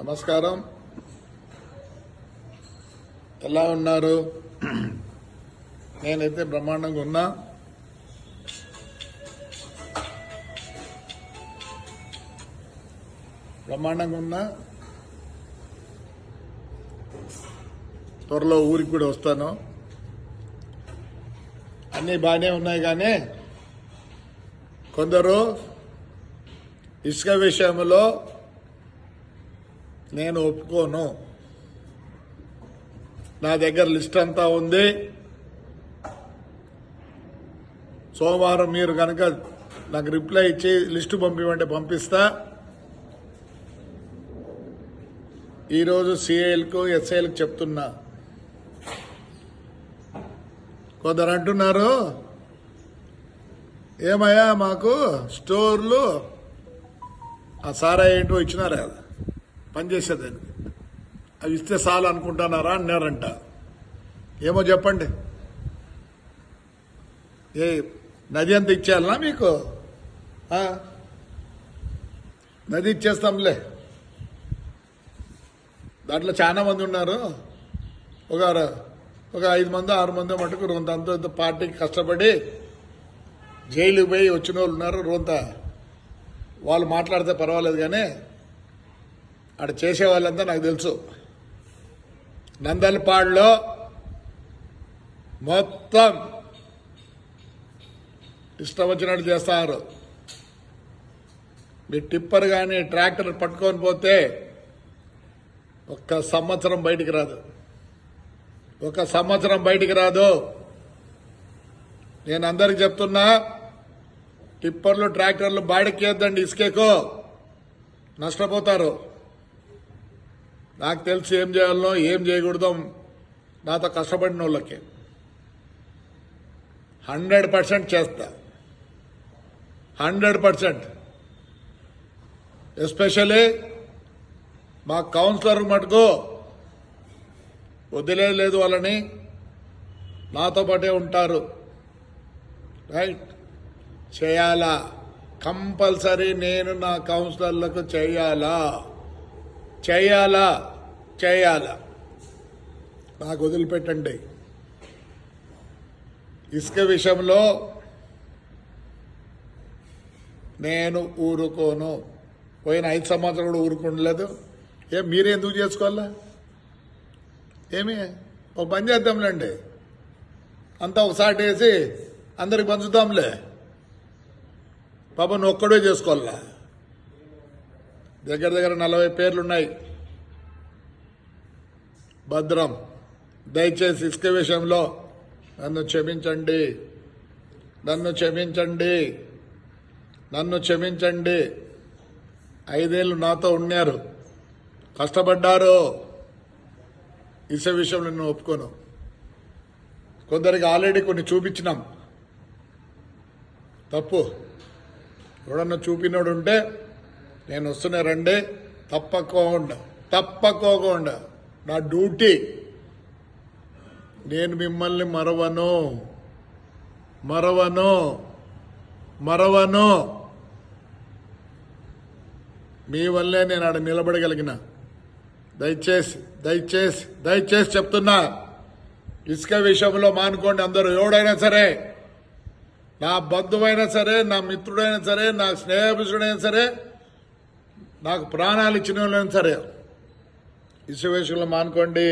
నమస్కారం. ఎలా ఉన్నారు? నేనైతే బ్రహ్మాండంగా ఉన్నా. త్వరలో ఊరికి కూడా వస్తాను. అన్నీ బాగానే ఉన్నాయి, కానీ కొందరు ఇసుక విషయంలో నేను ఒప్పుకోను. నా దగ్గర లిస్ట్ అంతా ఉంది. సోమవారం మీరు కనుక నాకు రిప్లై ఇచ్చి లిస్టు పంపిమంటే పంపిస్తా. ఈరోజు సిఐలకు ఎస్ఐలకు చెప్తున్నా. కొందరు అంటున్నారు, ఏమయ్యా మాకు స్టోర్లు ఆ సారా ఏంటో ఇచ్చినారా పనిచేసేదానికి, అవి ఇస్తే చాలు అనుకుంటున్నారా అన్నారంట. ఏమో చెప్పండి. ఏ నది అంత ఇచ్చేయాలనా మీకు? నది ఇచ్చేస్తాంలే. దాంట్లో చాలా మంది ఉన్నారు. ఒక 5 మంది 6 మంది మటుకు రొంత అంత పార్టీకి కష్టపడి జైలుకి పోయి వచ్చిన వాళ్ళు ఉన్నారు. రొంత వాళ్ళు మాట్లాడితే పర్వాలేదు, కానీ అక్కడ చేసే వాళ్ళంతా నాకు తెలుసు. నందలపాడులో మొత్తం ఇష్టం వచ్చినట్టు చేస్తారు. మీ టిప్పర్ కానీ ట్రాక్టర్ పట్టుకొని పోతే ఒక్క సంవత్సరం బయటికి రాదు. నేను అందరికి చెప్తున్నా, టిప్పర్లు ట్రాక్టర్లు బాడికి వేద్దండి, ఇసుకేకో నష్టపోతారు. నాకు తెలిసి ఏం చేయాలనో ఏం చేయకూడదో నాతో కష్టపడిన వాళ్ళకి 100% చేస్తా. 100%. ఎస్పెషల్లీ మా కౌన్సిలర్ మటుకు వదిలేదు. వాళ్ళని నాతో పాటే ఉంటారు. రైట్, చేయాలా, కంపల్సరీ. నేను నా కౌన్సిలర్లకు చేయాలా. నాకు వదిలిపెట్టండి. ఇసుక విషయంలో నేను ఊరుకోను. పోయిన 5 సంవత్సరాలు కూడా ఊరుకోలేదు. మీరే ఎందుకు చేసుకోవాలా? ఒక పని చేద్దాంలేండి, అంతా ఒకసారి వేసి అందరికి పంచుతాంలే. పాపం ఒక్కడే చేసుకోవాలా? దగ్గర 40 పేర్లున్నాయి. భద్రం, దయచేసి ఇసుక విషయంలో నన్ను క్షమించండి. 5 ఏళ్ళు నాతో ఉన్నారు, కష్టపడ్డారు. ఇసుక విషయంలో నేను ఒప్పుకోను. కొందరికి ఆల్రెడీ కొన్ని చూపించినాం. తప్పు ఎవడన్నా చూపినోడు ఉంటే నేను వస్తున్నా, రండి. తప్పకోకుండా నా డ్యూటీ. నేను మిమ్మల్ని మరవను. మీ వల్లే నేను ఆడ నిలబడగలిగిన. దయచేసి చెప్తున్నా, ఇసుక విషయంలో మానుకోండి అందరూ. ఎవడైనా సరే, నా బంధువైనా సరే, నా మిత్రుడైనా సరే, నా స్నేహితుడైనా సరే, నాకు ప్రాణాలు ఇచ్చిన వాళ్ళైనా సరే, ఇసుక విషయంలో మానుకోండి.